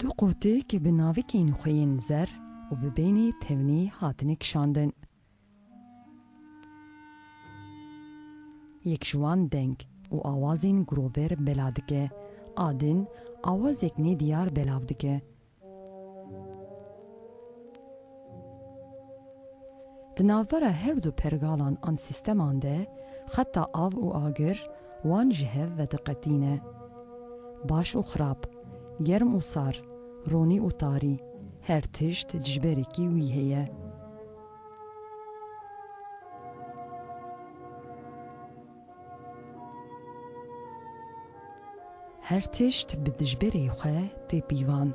Du قوتك بناوکین خوین زر و ببینی تونی هاتنی کشاندن. یک جوان دنگ و آوازین گروبر بلادکه آدن آواز یکنی دیار بلاودکه. دناوبره هر دو پرگالان آن سیستمان ده خطا آو و آگر وان جهو و دقتینه. باش و خراب، گرم و سار، رونی و تاری، هر تشت جبری کی وی هیه. هر تشت بدجبری خواه تی پیوان.